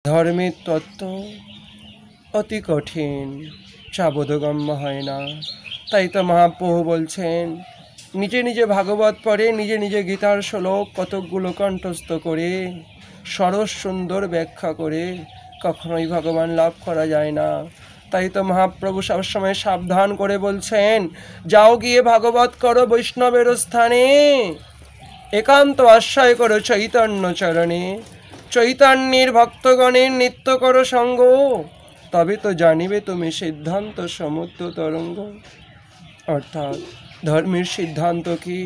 ধর্মের তত্ত্ব অতি কঠিন, যা বোধগম্য হয় না। তাই তো মহাপ্রভু বলছেন, নিজে নিজে ভাগবত পড়ে, নিজে নিজে গীতার শ্লোক কতকগুলো কণ্ঠস্থ করে সরস সুন্দর ব্যাখ্যা করে কখনোই ভগবান লাভ করা যায় না। তাই তো মহাপ্রভু সবসময় সাবধান করে বলছেন, যাও গিয়ে ভাগবত করো বৈষ্ণবের স্থানে, একান্ত আশ্রয় করো চৈতন্য চরণে, চৈতন্যের ভক্তগণের নিত্য করো সঙ্গ, তবে তো জানিবে তুমি সিদ্ধান্ত সমুদ্র তরঙ্গ। অর্থাৎ ধর্মের সিদ্ধান্ত কি,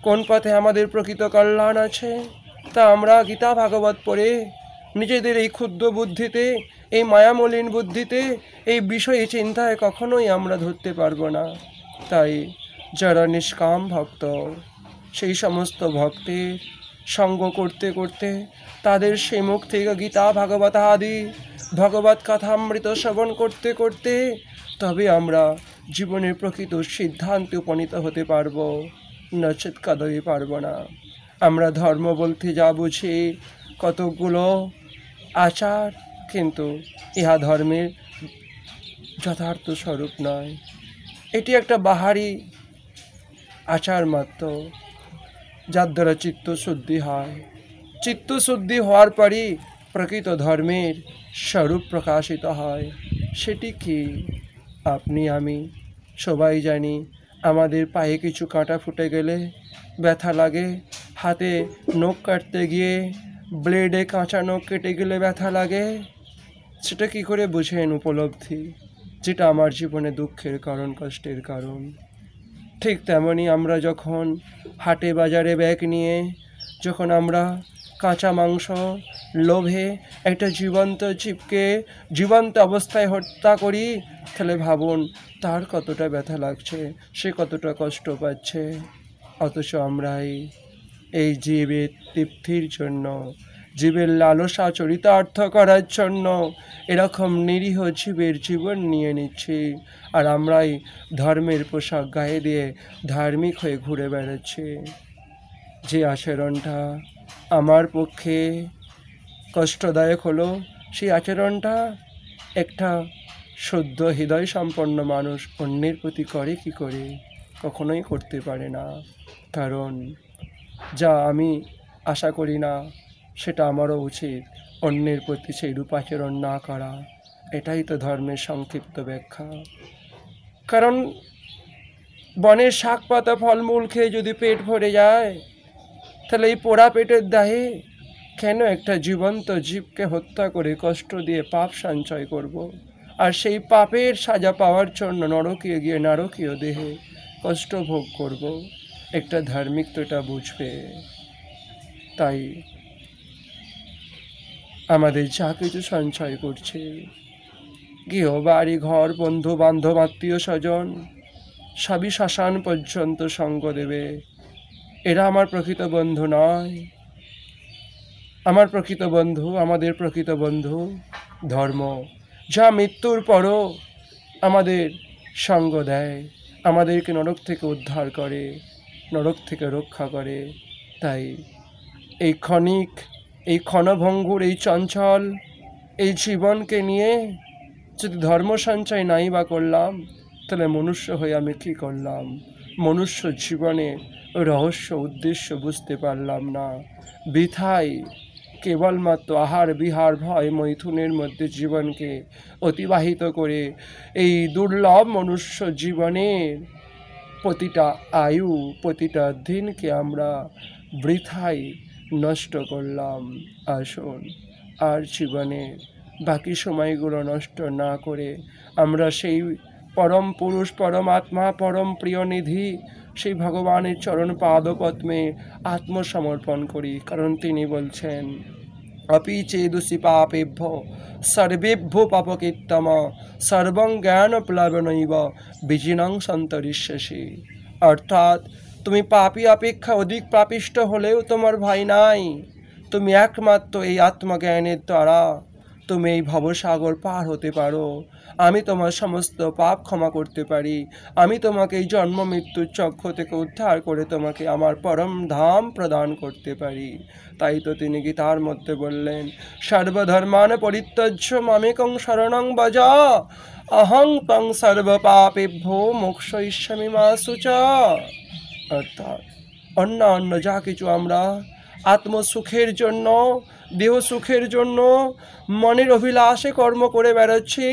কোন পথে আমাদের প্রকৃত কল্যাণ আছে, তা আমরা গীতা ভাগবত পড়ে নিজেদের এই ক্ষুদ্র বুদ্ধিতে, এই মায়ামলিন বুদ্ধিতে, এই বিষয়ে চিন্তায় কখনোই আমরা ধরতে পারবো না। তাই যারা নিষ্কাম ভক্ত, সেই সমস্ত ভক্তের সঙ্গ করতে করতে, তাদের সেই মুখ থেকে গীতা ভাগবত আদি ভগবত কথামৃত শ্রবণ করতে করতে তবে আমরা জীবনের প্রকৃত সিদ্ধান্তে উপনীত হতে পারবো, নচেৎ কদই পারবো না। আমরা ধর্ম বলতে যা বুঝি কতকগুলো আচার, কিন্তু ইহা ধর্মের যথার্থ স্বরূপ নয়। এটি একটা বাহারি আচার মাত্র, যার দ্বারা চিত্তশুদ্ধি হয়। চিত্তশুদ্ধি হওয়ার পরই প্রকৃত ধর্মের স্বরূপ প্রকাশিত হয়। সেটি কি? আপনি আমি সবাই জানি, আমাদের পায়ে কিছু কাঁটা ফুটে গেলে ব্যথা লাগে, হাতে নখ কাটতে গিয়ে ব্লেডে কাঁচা নখ কেটে গেলে ব্যথা লাগে। সেটা কি করে বুঝেন উপলব্ধি, যেটা আমার জীবনে দুঃখের কারণ, কষ্টের কারণ। ঠিক তেমনি আমরা যখন হাটে বাজারে ব্যাগ নিয়ে যখন আমরা কাঁচা মাংস লোভে একটা জীবন্ত জীবকে জীবন্ত অবস্থায় হত্যা করি, তাহলে ভাবুন তার কতটা ব্যথা লাগছে, সে কতটা কষ্ট পাচ্ছে। অথচ আমরাই এই জীবের তৃপ্তির জন্য, জীবের লালসা চরিতার্থ করার জন্য এরকম নিরীহ জীবের জীবন নিয়ে নিচ্ছি, আর আমরাই ধর্মের পোশাক গায়ে দিয়ে ধার্মিক হয়ে ঘুরে বেড়াচ্ছি। যে আচরণটা আমার পক্ষে কষ্টদায়ক হলো, সেই আচরণটা একটা শুদ্ধ হৃদয় সম্পন্ন মানুষ অন্যের প্রতি করে কি করে? কখনোই করতে পারে না। কারণ যা আমি আশা করি না, সেটা আমারও উচিত অন্যের প্রতি সেই রূপ আচরণ না করা। এটাই তো ধর্মের সংক্ষিপ্ত ব্যাখ্যা। কারণ বনের শাক পাতা ফলমূল খেয়ে যদি পেট ভরে যায়, তাহলে এই পোড়া পেটের দাহে কেন একটা জীবন্ত জীবকে হত্যা করে কষ্ট দিয়ে পাপ সঞ্চয় করব? আর সেই পাপের সাজা পাওয়ার জন্য নরকে গিয়ে নারকীয় দেহে কষ্ট ভোগ করব? একটা ধার্মিক তো এটা বুঝবে। তাই আমাদের যা কিছু সঞ্চয় করছে, গৃহ বাড়ি ঘর বন্ধু বান্ধব আত্মীয় স্বজন সবই শ্মশান পর্যন্ত সঙ্গ দেবে। এরা আমার প্রকৃত বন্ধু নয়। আমার প্রকৃত বন্ধু, আমাদের প্রকৃত বন্ধু ধর্ম, যা মৃত্যুর পরও আমাদের সঙ্গ দেয়, আমাদেরকে নরক থেকে উদ্ধার করে, নরক থেকে রক্ষা করে। তাই এই ক্ষণিক, এই ক্ষণভঙ্গুর, এই চঞ্চল এই জীবনকে নিয়ে যদি ধর্ম সঞ্চয় নাই বা করলাম, তাহলে মনুষ্য হয়ে আমি কী করলাম? মনুষ্য জীবনে রহস্য উদ্দেশ্য বুঝতে পারলাম না। বৃথায় কেবলমাত্র আহার বিহার ভয় মৈথুনের মধ্যে জীবনকে অতিবাহিত করে এই দুর্লভ মনুষ্য জীবনের প্রতিটা আয়ু, প্রতিটা দিনকে আমরা বৃথায় নষ্ট করলাম। আসুন আর জীবনের বাকি সময়গুলো নষ্ট না করে আমরা সেই পরম পুরুষ, পরম আত্মা, পরম প্রিয় নিধি সেই ভগবানের চরণ পাদপদ্মে আত্মসমর্পণ করি। কারণ তিনি বলছেন, अपि चेदुषि पापेभ्यो सर्वेभ्यो पापकृत्तम सर्वं জ্ঞানপ্লাবনৈব বিজিনং সন্তরিষ্যসি। অর্থাৎ তুমি পাপী অপেক্ষা অধিক পাপিষ্ঠ হলেও তোমার ভয় নাই। তুমি একমাত্র এই আত্মজ্ঞানের দ্বারা তুমি এই ভবসাগর পার হতে পারো, আমি তোমার সমস্ত পাপ ক্ষমা করতে পারি, আমি তোমাকে এই জন্ম মৃত্যুর চক্র থেকে উদ্ধার করে তোমাকে আমার পরম ধাম প্রদান করতে পারি। তাই তো তিনি গীতার মধ্যে বললেন, সর্বধর্মান পরিত্যজ্য মামেকং শরণং ভজ, অহং ত্বং সর্বপাপেভ্যো মোক্ষয়িষ্যামি মা শুচা। অর্থাৎ অন্য যা কিছু আমরা আত্মসুখের জন্য, দেহ সুখের জন্য, মনের অভিলাষে কর্ম করে বেড়াচ্ছি,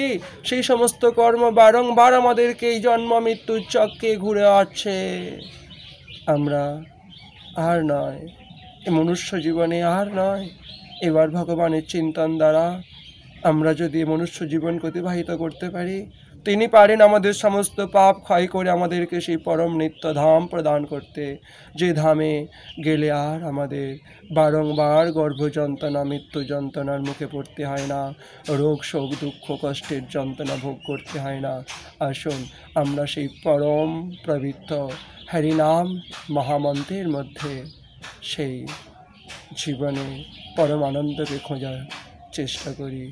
সেই সমস্ত কর্ম বারংবার আমাদেরকে এই জন্ম মৃত্যুর চক্রে ঘুরে আসছে। আমরা আর নয়, এ মনুষ্য জীবনে আর নয়। এবার ভগবানের চিন্তন দ্বারা আমরা যদি মনুষ্য জীবনকে অতিবাহিত করতে পারি, তিনি পারেন আমাদের সমস্ত পাপ ক্ষয় করে আমাদেরকে সেই পরম নিত্য ধাম প্রদান করতে, যে ধামে গেলে আর আমাদের বারংবার গর্ভ যন্ত্রণা, মৃত্যু যন্ত্রণার মুখে পড়তে হয় না, রোগ শোক দুঃখ কষ্টের যন্ত্রণা ভোগ করতে হয় না। আসুন আমরা সেই পরম পবিত্র হরিনাম মহামন্ত্রের মধ্যে সেই জীবনে পরম আনন্দকে খোঁজার চেষ্টা করি।